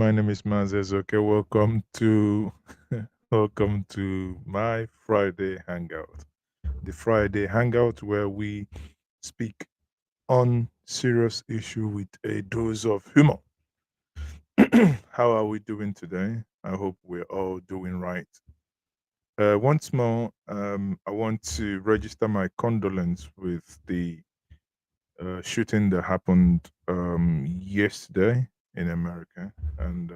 My name is Mazes. Okay, welcome to welcome to my Friday hangout. The Friday hangout where we speak on serious issue with a dose of humor. How are we doing today? I hope we're all doing right. Once more, I want to register my condolence with the shooting that happened yesterday in America, and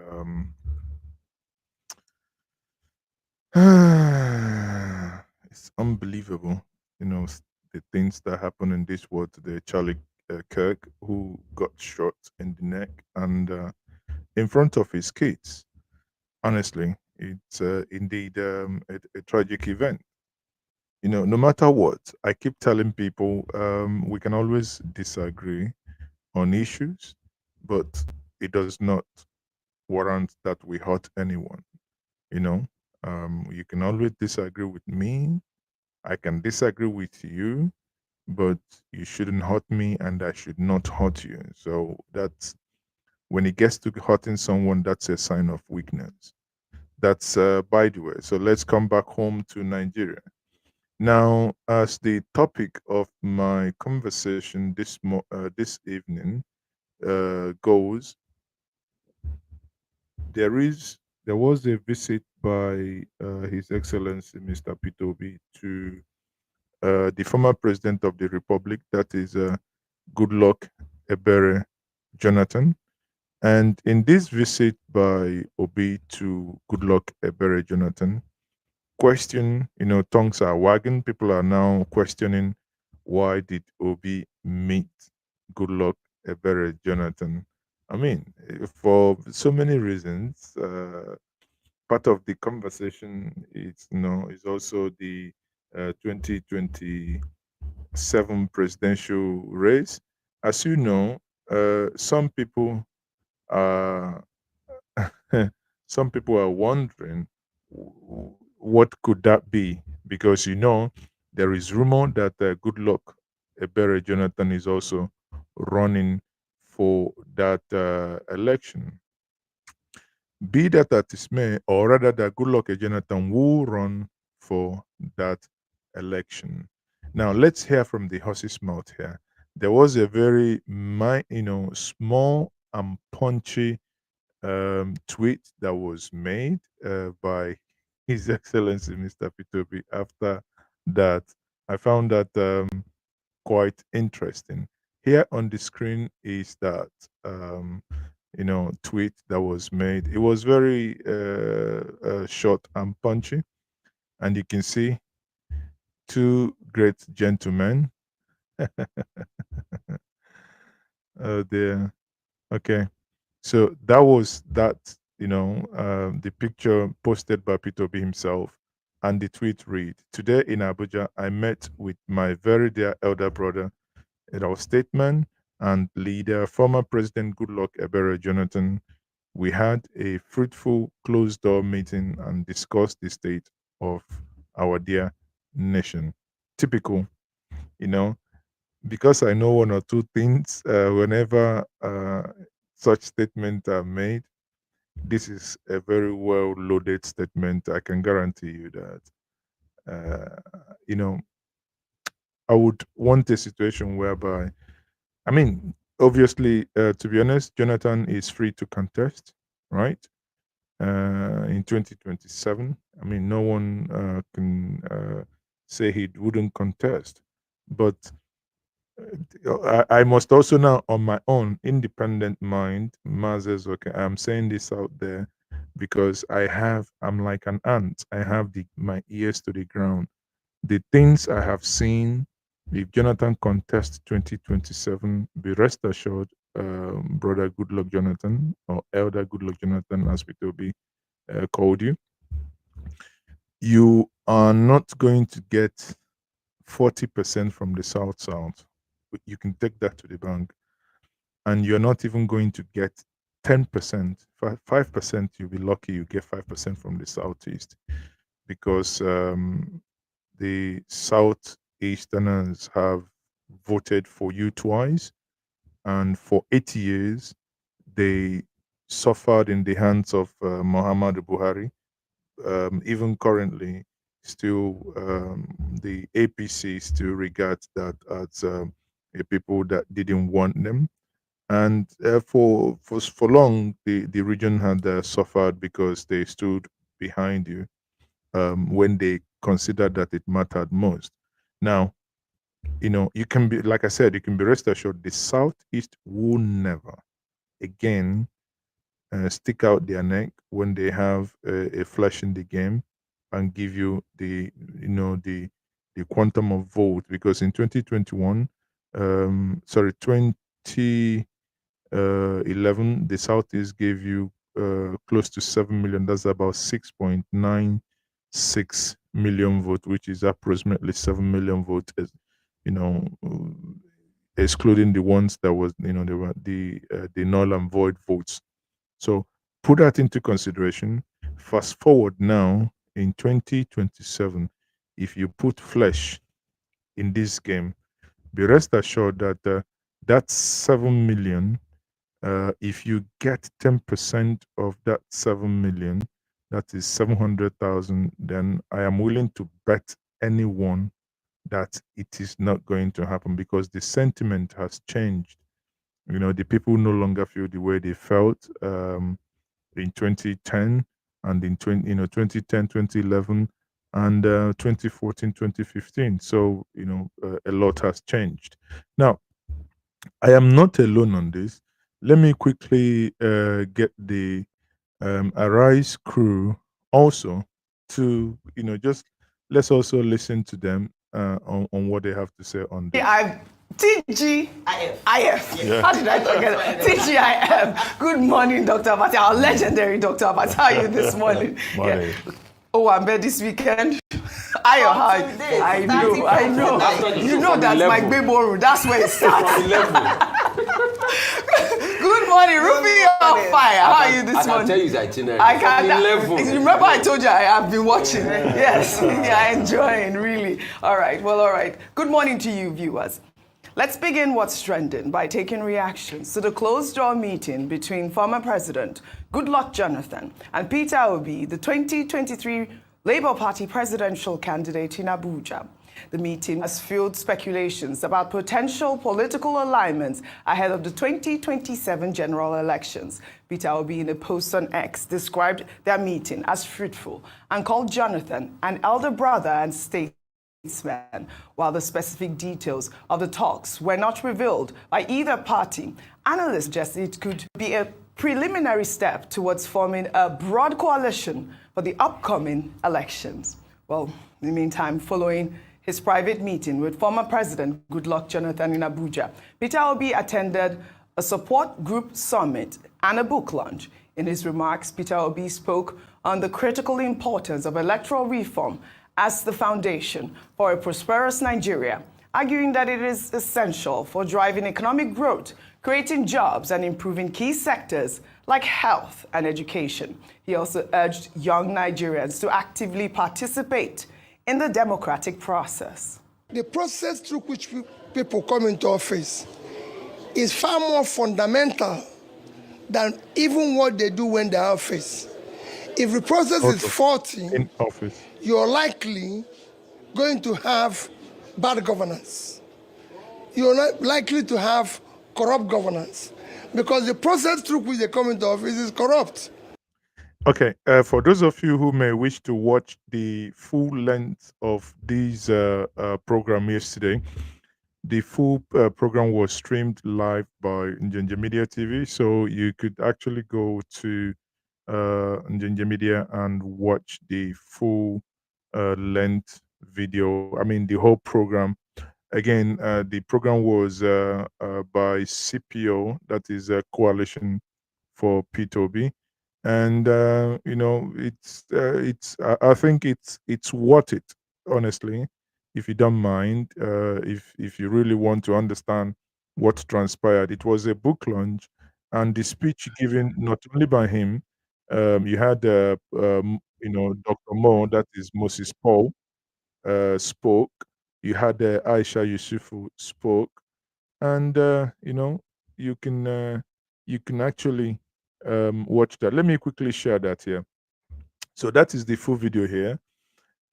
it's unbelievable, the things that happen in this world today. Charlie Kirk, who got shot in the neck and in front of his kids. Honestly, it's indeed a tragic event. No matter what, I keep telling people we can always disagree on issues, but it does not warrant that we hurt anyone. You know, you can always disagree with me. I can disagree with you, but you shouldn't hurt me and I should not hurt you. So that's when it gets to hurting someone, that's a sign of weakness. That's by the way. So let's come back home to Nigeria. Now, as the topic of my conversation this evening goes, there is there was a visit by His Excellency Mr. Pitobi to the former president of the republic, that is Goodluck Ebere Jonathan. And in this visit by Obi to Goodluck Ebere Jonathan, tongues are wagging. People are now questioning why did Obi meet Goodluck Ebere Jonathan. I mean, for so many reasons. Part of the conversation is also the 2027 presidential race. As you know, some people are some people are wondering what could that be, because there is rumor that Goodluck Ebere Jonathan is also running for that election. Be that as it may, or rather that Goodluck Jonathan will run for that election. Now let's hear from the horse's mouth here. There was a very small and punchy tweet that was made by His Excellency Mr. Pitobi after that. I found that quite interesting. Here on the screen is that tweet that was made. It was very short and punchy, and you can see two great gentlemen. Oh dear. Okay. So that was that, the picture posted by Peter B himself, and the tweet read, "Today in Abuja, I met with my very dear elder brother, our statesman and leader, former President Goodluck Ebere Jonathan. We had a fruitful closed-door meeting and discussed the state of our dear nation." Typical, you know, because I know one or two things, whenever such statements are made, this is a very well loaded statement. I can guarantee you that. Uh, you know, I would want a situation whereby, I mean, obviously, to be honest, Jonathan is free to contest, right? In 2027. I mean, no one can say he wouldn't contest. But I must also now, on my own independent mind, Mazes, okay, I'm saying this out there because I'm like an ant. I have my ears to the ground. The things I have seen, if Jonathan contests 2027, be rest assured, brother Goodluck Jonathan, or elder Goodluck Jonathan, as Pitobi called you are not going to get 40% from the South South. You can take that to the bank. And you're not even going to get 10%. 5%, you'll be lucky you get 5% from the Southeast, because the Southeasterners have voted for you twice, and for 8 years, they suffered in the hands of Muhammadu Buhari. Even currently, still the APC still regards that as a people that didn't want them. And for long, the region had suffered because they stood behind you when they considered that it mattered most. Now, you can be, like I said, you can be rest assured the Southeast will never again stick out their neck when they have a flash in the game and give you the quantum of vote, because in 2021, sorry, 2011, the Southeast gave you close to 7 million. That's about 6.96 million vote, which is approximately 7 million votes, you know, excluding the ones that was, they were the null and void votes. So put that into consideration. Fast forward now in 2027, if you put flesh in this game, be rest assured that that 7 million, if you get 10% of that 7 million, that is 700,000, then I am willing to bet anyone that it is not going to happen, because the sentiment has changed. The people no longer feel the way they felt in 2010 and in 2010, 2011, and 2014, 2015. So a lot has changed. Now, I am not alone on this. Let me quickly get the Arise crew also to just let's also listen to them on what they have to say on this. TGIF. Yeah. How did I forget it? TGIF. Good morning, Dr. Abati. Our legendary Dr. Abati. How are you this morning? Morning. Yeah. Oh, I'm bed this weekend. I know. You know that's my baby. That's where it starts. Good morning, Ruby on fire. How are you this morning? I can tell you his itinerary. I can. Remember I told you I have been watching. Yes. Yeah, enjoying, really. All right. Well, all right. Good morning to you, viewers. Let's begin what's trending by taking reactions to the closed-door meeting between former President Goodluck Jonathan and Peter Obi, the 2023 Labour Party presidential candidate in Abuja. The meeting has fueled speculations about potential political alignments ahead of the 2027 general elections. Peter Obi, in a post on X, described their meeting as fruitful and called Jonathan an elder brother and statesman, while the specific details of the talks were not revealed by either party. Analysts suggest it could be a preliminary step towards forming a broad coalition for the upcoming elections. Well, in the meantime, following his private meeting with former President Goodluck Jonathan in Abuja, Peter Obi attended a support group summit and a book launch. In his remarks, Peter Obi spoke on the critical importance of electoral reform as the foundation for a prosperous Nigeria, arguing that it is essential for driving economic growth, creating jobs, and improving key sectors like health and education. He also urged young Nigerians to actively participate in the democratic process. The process through which people come into office is far more fundamental than even what they do when they're in office. If the process is faulty, in office, you're likely going to have bad governance. You're not likely to have corrupt governance, because the process through which they come into office is corrupt. Okay, for those of you who may wish to watch the full length of this program yesterday, the full program was streamed live by Njinja Media TV, so you could actually go to Njinja Media and watch the full length video. I mean, the whole program. Again, the program was by CPO, that is a coalition for P2B, and I think it's worth it, honestly, if you don't mind, if you really want to understand what transpired. It was a book launch, and the speech given not only by him, you had Dr. Mo, that is Moses Paul, spoke. You had Aisha Yusufu spoke, and you can actually watch that. Let me quickly share that here. So that is the full video here,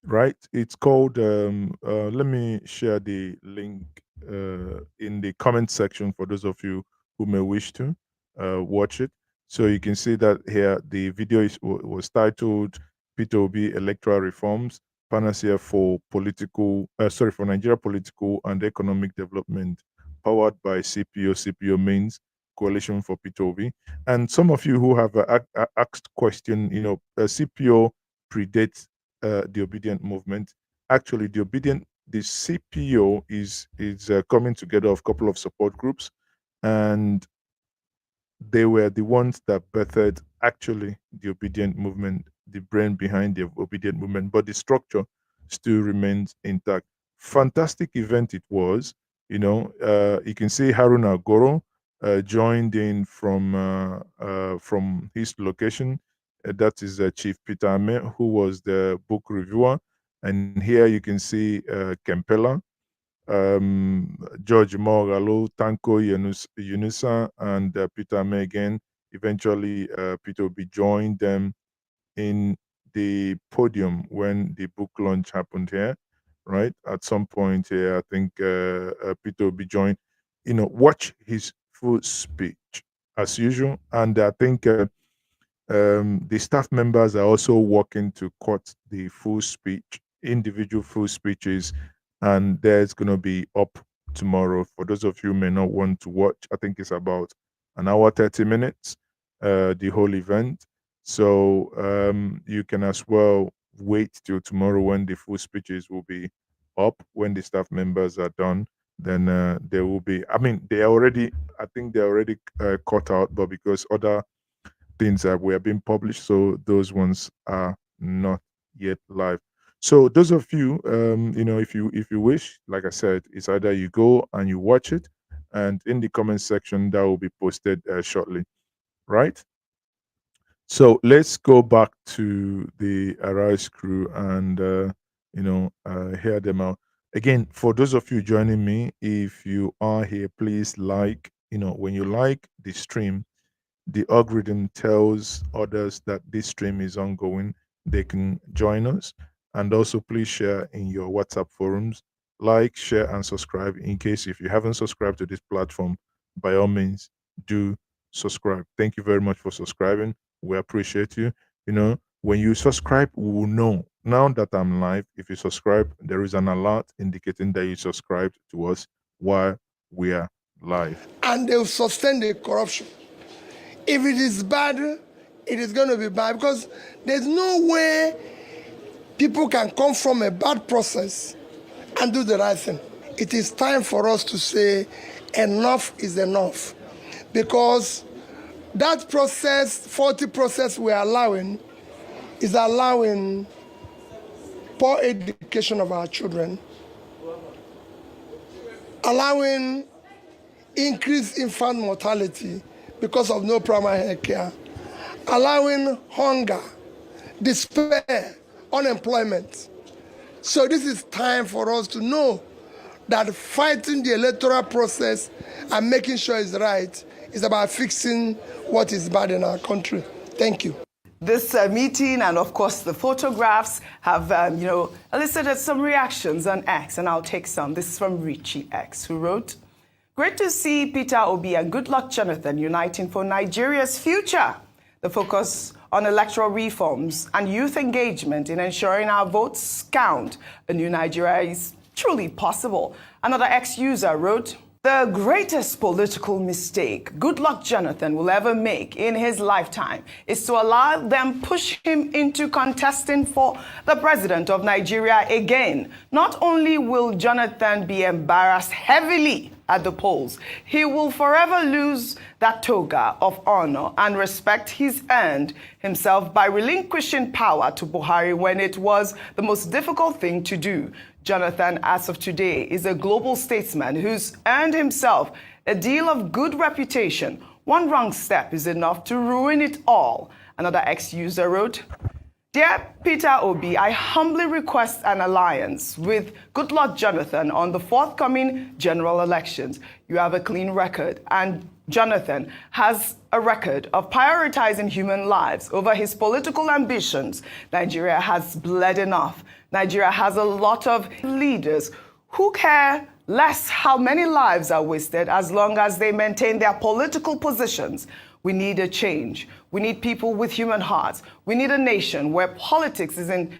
right? It's called. Let me share the link in the comment section for those of you who may wish to watch it. So you can see that here the video was titled "Peter Obi Electoral Reforms: Panacea for for Nigeria political and economic development, powered by CPO. CPO means Coalition for Peter Obi." And some of you who have asked question, CPO predates the obedient movement. Actually, the CPO is coming together of a couple of support groups, and they were the ones that birthed actually the obedient movement, the brain behind the obedient movement, but the structure still remains intact. Fantastic event it was. You can see Haruna Goro joined in from his location. That is Chief Peter Ame, who was the book reviewer. And here you can see Kempela, George Mogalo, Tanko Yunusa, and Peter May again. Eventually, Peter Obi joined them in the podium when the book launch happened here, right? At some point here, I think Peter Obi joined. Watch his full speech as usual. And I think the staff members are also working to cut the full speech, individual full speeches, and there's going to be up tomorrow. For those of you who may not want to watch, I think it's about an hour, 30 minutes, the whole event. So you can as well wait till tomorrow when the full speeches will be up, when the staff members are done. Then there will be, I think they're already cut out, but because other things that were being published, so those ones are not yet live. So those of you, if you wish, like I said, it's either you go and you watch it, and in the comment section that will be posted shortly, right? So let's go back to the Arise crew and hear them out. Again, for those of you joining me, if you are here, please when you like the stream, the algorithm tells others that this stream is ongoing. They can join us. And also, please share in your WhatsApp forums. Like, share, and subscribe. In case if you haven't subscribed to this platform, by all means, do subscribe. Thank you very much for subscribing. We appreciate you. When you subscribe, we will know. Now that I'm live, if you subscribe, there is an alert indicating that you subscribed to us while we are live. And they'll sustain the corruption. If it is bad, it is going to be bad, because there's no way people can come from a bad process and do the right thing. It is time for us to say enough is enough, because that process, faulty process we're allowing, is allowing poor education of our children, allowing increased infant mortality because of no primary health care, allowing hunger, despair, unemployment. So this is time for us to know that fighting the electoral process and making sure it's right is about fixing what is bad in our country. Thank you. This meeting and, of course, the photographs have, elicited some reactions on X, and I'll take some. This is from Richie X, who wrote, "Great to see Peter Obi and Goodluck Jonathan uniting for Nigeria's future. The focus on electoral reforms and youth engagement in ensuring our votes count. A new Nigeria is truly possible." Another ex-user wrote, "The greatest political mistake Goodluck Jonathan will ever make in his lifetime is to allow them push him into contesting for the president of Nigeria again. Not only will Jonathan be embarrassed heavily at the polls, he will forever lose that toga of honor and respect he's earned himself by relinquishing power to Buhari when it was the most difficult thing to do. Jonathan, as of today, is a global statesman who's earned himself a deal of good reputation. One wrong step is enough to ruin it all." Another ex-user wrote, "Dear Peter Obi, I humbly request an alliance with Goodluck Jonathan on the forthcoming general elections. You have a clean record and Jonathan has a record of prioritizing human lives over his political ambitions. Nigeria has bled enough. Nigeria has a lot of leaders who care less how many lives are wasted as long as they maintain their political positions. We need a change. We need people with human hearts. We need a nation where politics isn't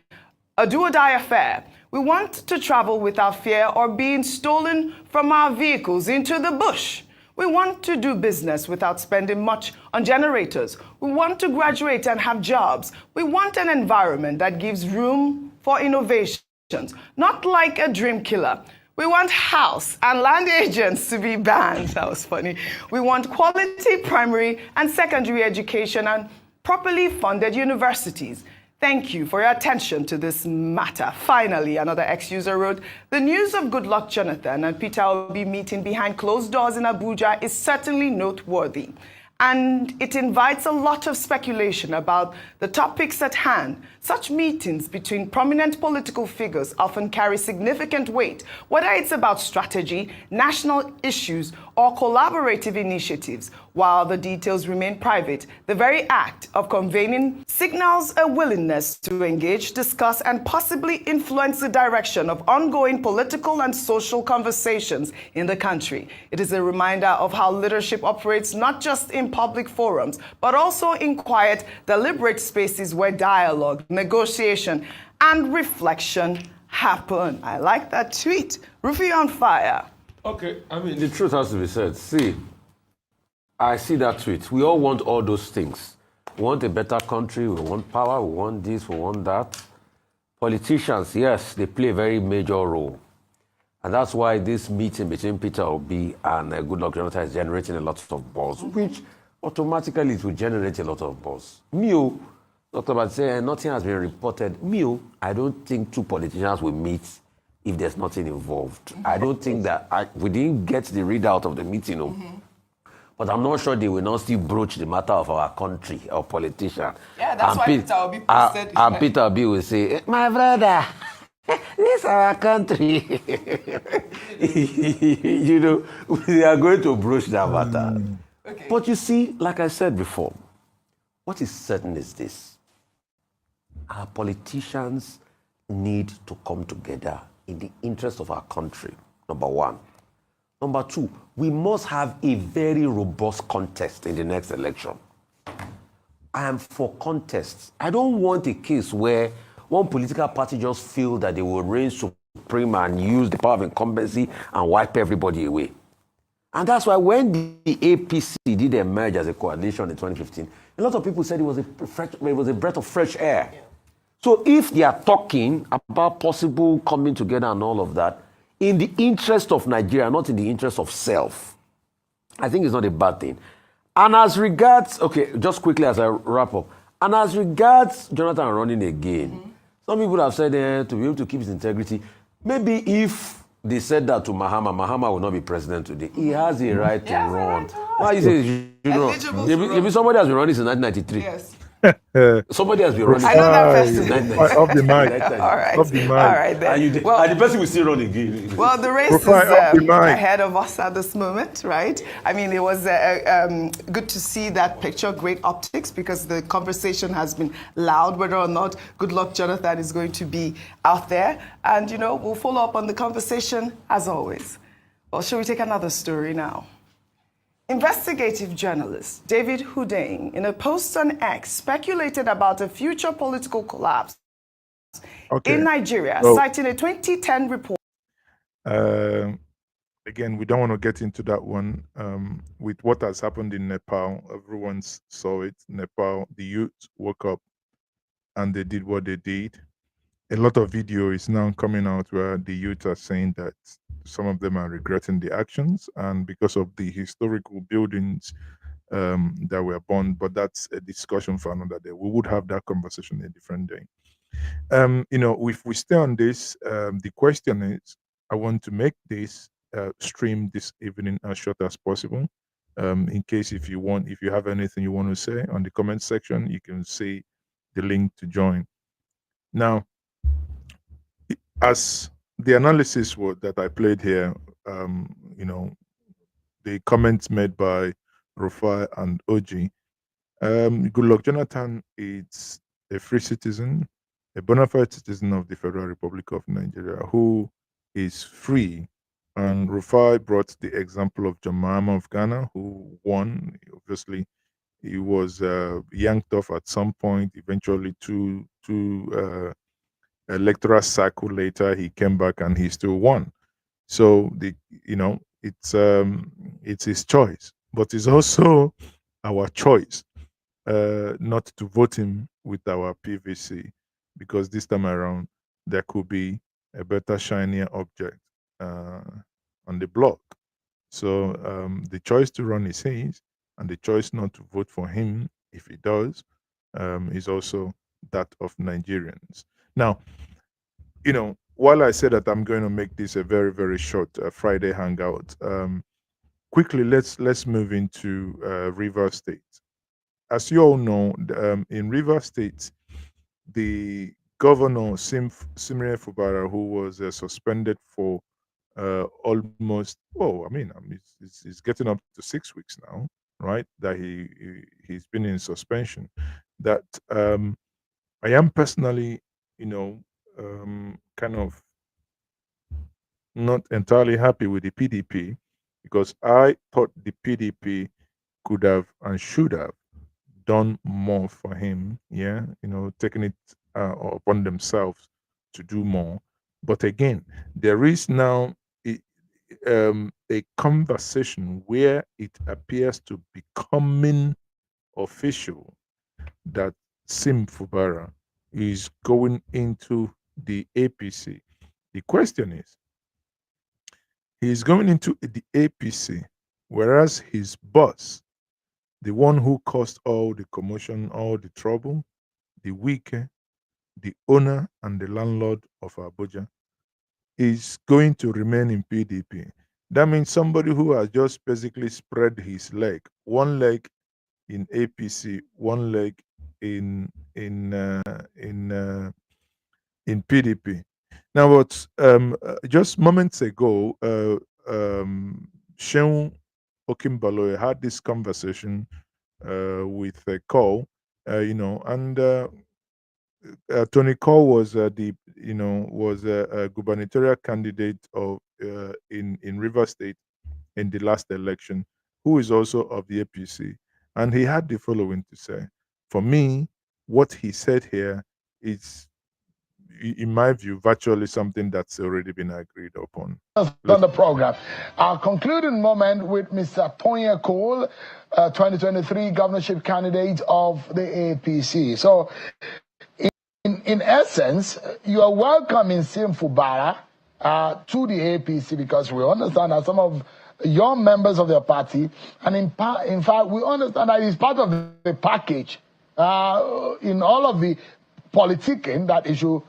a do-or-die affair. We want to travel without fear or being stolen from our vehicles into the bush. We want to do business without spending much on generators. We want to graduate and have jobs. We want an environment that gives room for innovations, not like a dream killer. We want house and land agents to be banned. That was funny. We want quality primary and secondary education and properly funded universities. Thank you for your attention to this matter. Finally, another ex-user wrote, the news of Goodluck Jonathan and Peter Obi meeting behind closed doors in Abuja is certainly noteworthy. And it invites a lot of speculation about the topics at hand. Such meetings between prominent political figures often carry significant weight, whether it's about strategy, national issues, or collaborative initiatives. While the details remain private, the very act of convening signals a willingness to engage, discuss, and possibly influence the direction of ongoing political and social conversations in the country. It is a reminder of how leadership operates not just in public forums, but also in quiet, deliberate spaces where dialogue, negotiation, and reflection happen. I like that tweet. Rufy on fire. Okay, I mean, the truth has to be said. See, I see that tweet. We all want all those things. We want a better country, we want power, we want this, we want that. Politicians, yes, they play a very major role. And that's why this meeting between Peter Obi and Goodluck Jonathan is generating a lot of buzz, which automatically it will generate a lot of buzz. Dr. Batse, nothing has been reported. I don't think two politicians will meet if there's nothing involved. I don't think that we didn't get the readout of the meeting. But I'm not sure they will not still broach the matter of our country, our politician. Yeah, that's why Peter Obi posted. And Peter Obi will say, my brother, this is our country. We are going to broach that matter. Okay. But you see, like I said before, what is certain is this. Our politicians need to come together in the interest of our country, number one. Number two, we must have a very robust contest in the next election. I am for contests. I don't want a case where one political party just feel that they will reign supreme and use the power of incumbency and wipe everybody away. And that's why when the APC did emerge as a coalition in 2015, a lot of people said it was a breath of fresh air. Yeah. So if they are talking about possible coming together and all of that, in the interest of Nigeria, not in the interest of self, I think it's not a bad thing. And as regards, okay, just quickly as I wrap up, and as regards Jonathan running again, some people have said to be able to keep his integrity, maybe if they said that to Mahama will not be president today. He has a right to run. Why you say maybe somebody has been running since 1993. Yes. Somebody has been running. I know that person. Off the mic. All right. Off the mic. All right then. And the person will still run again. Well, the race is ahead of us at this moment, right? I mean, it was good to see that picture, great optics, because the conversation has been loud, whether or not Goodluck Jonathan is going to be out there. And, we'll follow up on the conversation as always. Well, shall we take another story now? Investigative journalist David Hudain, in a post on X, speculated about a future political collapse in Nigeria, citing a 2010 report. Again, we don't want to get into that one. With what has happened in Nepal, everyone saw it. Nepal, the youth woke up and they did what they did. A lot of video is now coming out where the youth are saying that some of them are regretting the actions and because of the historical buildings that were burned. But that's a discussion for another day. We would have that conversation a different day. If we stay on this, the question is, I want to make this stream this evening as short as possible. In case if you have anything you want to say on the comment section, you can see the link to join. Now, as the analysis that I played here, the comments made by Rufai, and OG. Goodluck Jonathan is a free citizen, a bona fide citizen of the Federal Republic of Nigeria who is free. And Rufai brought the example of John Mahama of Ghana, who won. Obviously, he was yanked off at some point. Eventually, two electoral cycle later, he came back and he still won. So it's his choice, but it's also our choice not to vote him with our PVC, because this time around there could be a better, shinier object uh, on the block. So the choice to run is his, and the choice not to vote for him, if he does, is also that of Nigerians. Now, while I say that I'm going to make this a very, very short Friday hangout, quickly let's move into River State. As you all know, in River State, the governor Simre Fubara, who was suspended for almost, it's getting up to 6 weeks now, right? That he's been in suspension. That I am personally, kind of not entirely happy with the PDP, because I thought the PDP could have and should have done more for him. Yeah, taking it upon themselves to do more. But again, there is now a, a conversation where it appears to becoming official that Sim Fubara is going into the APC. The question is, he's going into the APC, whereas his boss, the one who caused all the commotion, all the trouble, the weaker, the owner and the landlord of Abuja, is going to remain in PDP. That means somebody who has just basically spread his leg, one leg in APC, one leg in in uh, in uh, in PDP. Now, what just moments ago, Sheun Okimbaloye had this conversation with Cole, and Tony Cole was a gubernatorial candidate of in River State in the last election, who is also of the APC, and he had the following to say: "For me, what he said here is, in my view, virtually something that's already been agreed upon." On the program. Our concluding moment with Mr. Tonya Cole, 2023 governorship candidate of the APC. So, in essence, you are welcoming Sim Fubara to the APC, because we understand that some of your members of the party, and in fact, we understand that it's part of the package in all of the politicking that it should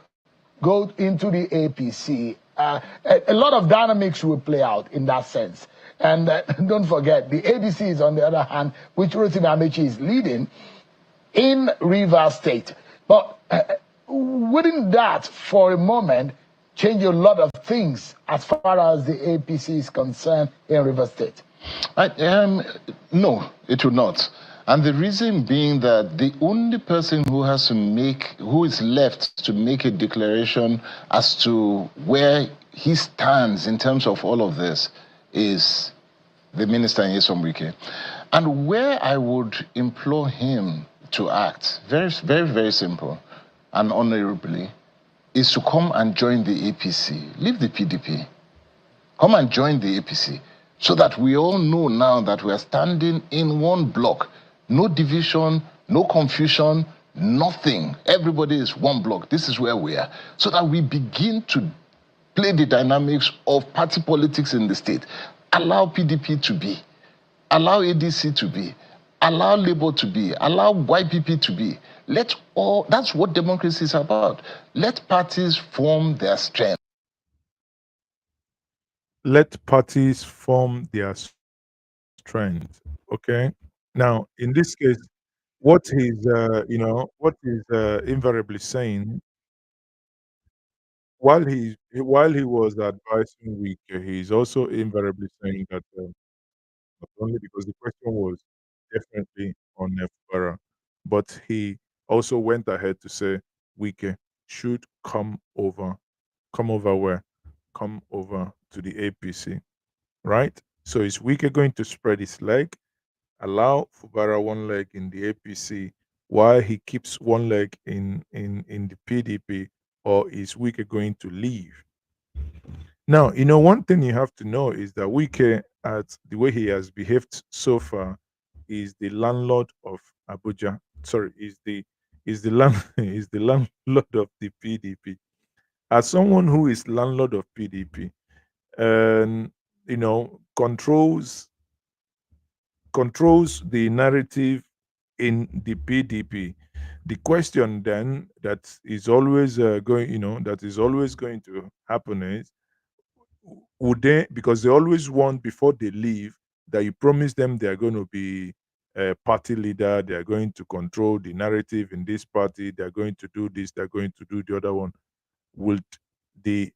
go into the APC. A lot of dynamics will play out in that sense. And don't forget, the ADC is on the other hand, which Rotimi Amechi is leading in Rivers State. But wouldn't that, for a moment, change a lot of things as far as the APC is concerned in Rivers State? No, it would not. And the reason being that the only person who is left to make a declaration as to where he stands in terms of all of this is the minister Nyesom Wike. And where I would implore him to act, very, very, very simple and honorably, is to come and join the APC. Leave the PDP. Come and join the APC, so that we all know now that we are standing in one block. No division, no confusion, nothing. Everybody is one block. This is where we are. So that we begin to play the dynamics of party politics in the state. Allow PDP to be. Allow ADC to be. Allow Labour to be. Allow YPP to be. That's what democracy is about. Let parties form their strength. Let parties form their strength. Okay. Now, in this case, what he's invariably saying, while he was advising Week, he's also invariably saying that not only, because the question was definitely on Fubara. But he also went ahead to say Wike should come over where? Come over to the APC, right? So is Wike going to spread his leg, allow Fubara one leg in the APC while he keeps one leg in the PDP, or is Wike going to leave? Now, one thing you have to know is that Wike, at the way he has behaved so far, is the landlord of Abuja. Sorry, is the land is the landlord of the PDP. As someone who is landlord of PDP, and controls the narrative in the PDP. The question then that is always that is always going to happen is, would they, because they always want before they leave that you promise them they are going to be a party leader, they are going to control the narrative in this party, they are going to do this, they're going to do the other one. Will the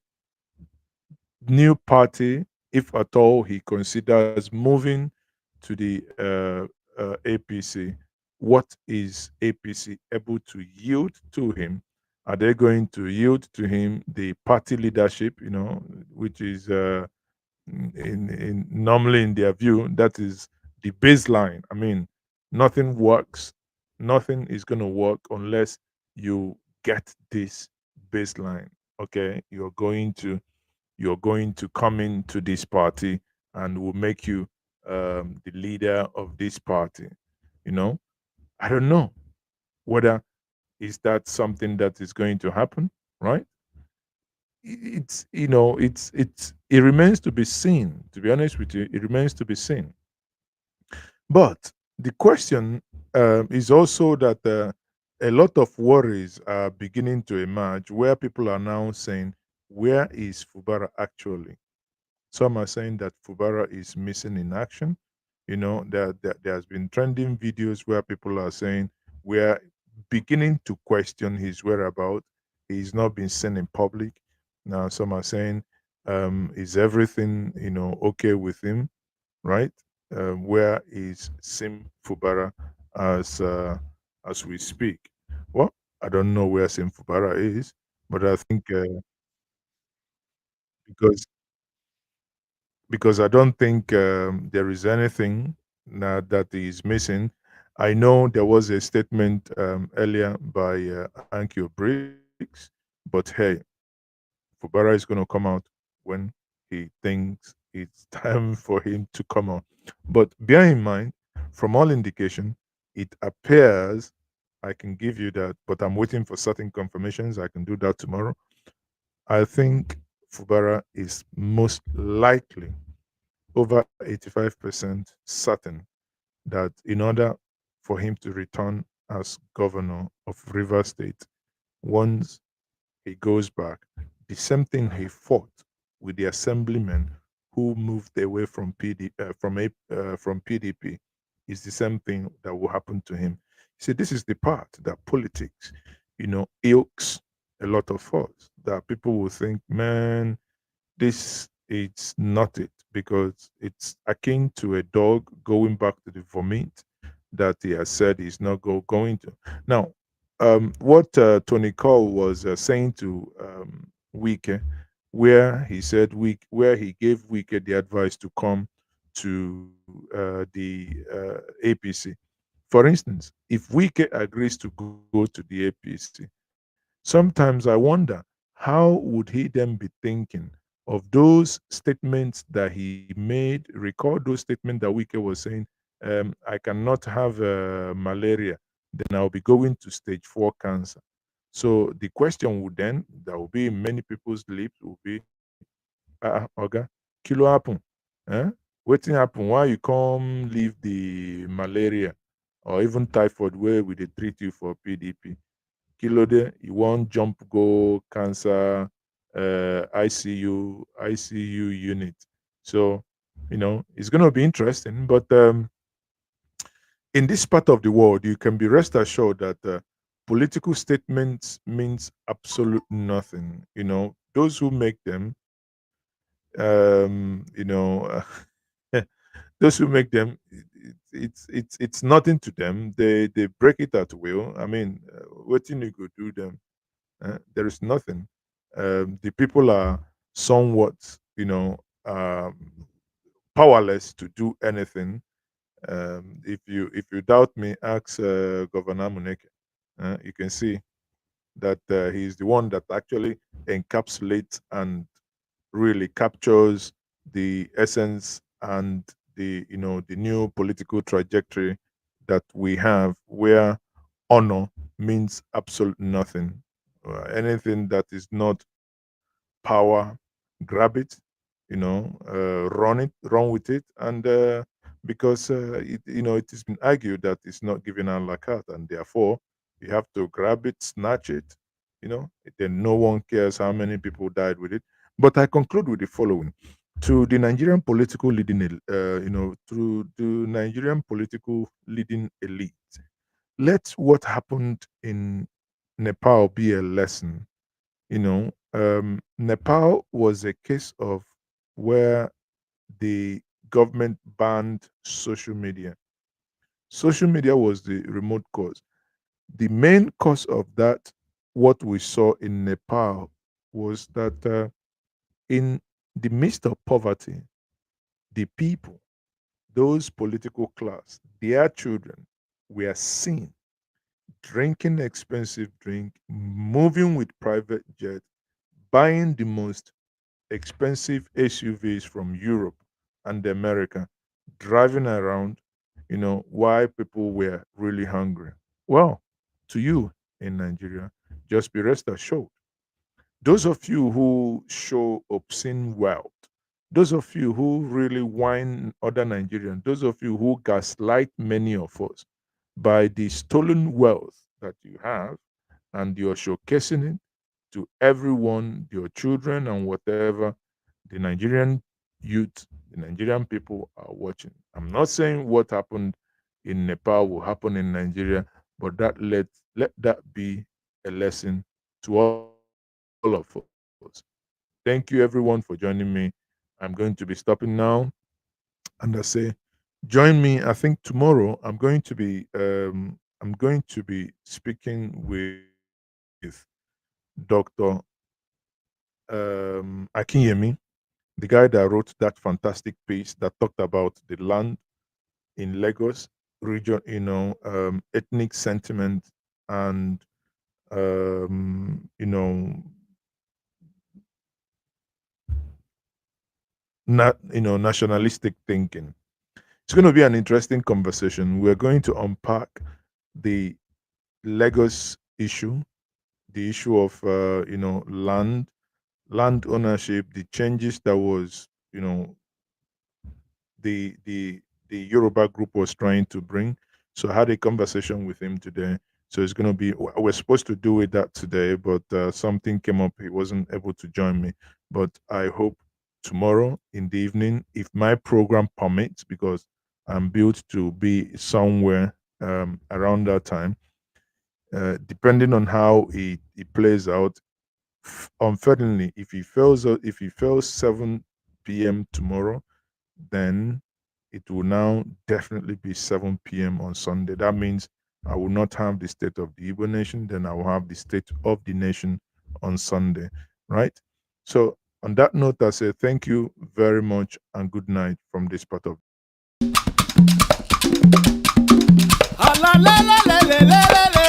new party, if at all he considers moving to the APC, what is APC able to yield to him? Are they going to yield to him the party leadership, which is in normally in their view, that is the baseline. I mean, nothing works, nothing is going to work unless you get this baseline. Okay, you're going to come into this party and will make you the leader of this party. You know, I don't know whether is that something that is going to happen, right? It remains to be seen. To be honest with you, it remains to be seen. But the question is also that a lot of worries are beginning to emerge where people are now saying, where is Fubara actually? Some are saying that Fubara is missing in action. There has been trending videos where people are saying we're beginning to question his whereabouts. He's not been seen in public. Now some are saying, is everything okay with him, right? Where is Sim Fubara as we speak? Well, I don't know where Sim Fubara is, but I think because I don't think there is anything that is missing. I know there was a statement earlier by Ankyo Briggs, but hey, Fubara is going to come out when he thinks it's time for him to come out. But bear in mind, from all indication, it appears, I can give you that, but I'm waiting for certain confirmations. I can do that tomorrow. I think Fubara is most likely over 85% certain that in order for him to return as governor of Rivers State, once he goes back, the same thing he fought with the assemblymen who moved away from from PDP is the same thing that will happen to him. See, this is the part that politics, ilks a lot of us. That people will think, man, this is not it, because it's akin to a dog going back to the vomit that he has said he's not going to. Now, what Tony Cole was saying to Wike, where he said where he gave Wike the advice to come to the APC. For instance, if Wike agrees to go to the APC, sometimes I wonder how would he then be thinking of those statements that he made. Recall those statements that Wike was saying, I cannot have malaria, then I'll be going to stage 4 cancer. So the question would then, that will be in many people's lips, will be, Oga, kilo happen? Eh? Wetin happen? Why you come leave the malaria or even typhoid where we dey treat you for PDP? Kilode, you wan jump go cancer ICU unit. So, it's going to be interesting. But in this part of the world, you can be rest assured that political statements means absolute nothing. Those who make them, um, you know, Those who make them, it's nothing to them. They break it at will. I mean, what you could do them? There is nothing. The people are somewhat, powerless to do anything. If you doubt me, ask Governor Muneke. You can see that he's the one that actually encapsulates and really captures the essence and the new political trajectory that we have, where honor means absolute nothing. Anything that is not power, grab it, run with it, and because it has been argued that it's not given out la carte, and therefore you have to grab it, snatch it, then no one cares how many people died with it. But I conclude with the following: to the Nigerian political leading, through the Nigerian political leading elite, let what happened in Nepal be a lesson. Nepal was a case of where the government banned social media. Social media was the remote cause. The main cause of that, what we saw in Nepal, was that in the midst of poverty, the people, those political class, their children were seen drinking expensive drink, moving with private jet, buying the most expensive SUVs from Europe and America, driving around, why people were really hungry. Well, to you in Nigeria, just be rest assured. Those of you who show obscene wealth, those of you who really whine other Nigerians, those of you who gaslight many of us by the stolen wealth that you have, and you're showcasing it to everyone, your children and whatever, the Nigerian youth, the Nigerian people are watching. I'm not saying what happened in Nepal will happen in Nigeria, but let that be a lesson to all of us. Thank you everyone for joining me. I'm going to be stopping now, and I say join me. I think tomorrow I'm going to be speaking with Dr. Akinyemi, the guy that wrote that fantastic piece that talked about the land in Lagos region, ethnic sentiment and um, you know, nationalistic thinking. It's going to be an interesting conversation. We're going to unpack the Lagos issue, the issue of land ownership, the changes that was the the the Yoruba group was trying to bring. So I had a conversation with him today. So it's going to be, we're supposed to do it that today, but something came up. He wasn't able to join me. But I hope tomorrow in the evening, if my program permits, because I'm built to be somewhere around that time, depending on how it plays out. Unfortunately, if he fails 7 p.m. tomorrow, then it will now definitely be 7 p.m. on Sunday. That means I will not have the state of the Igbo nation, then I will have the state of the nation on Sunday, right? So, on that note, I say thank you very much and good night from this part of Ah, la, la, la, la, la, la, la, la.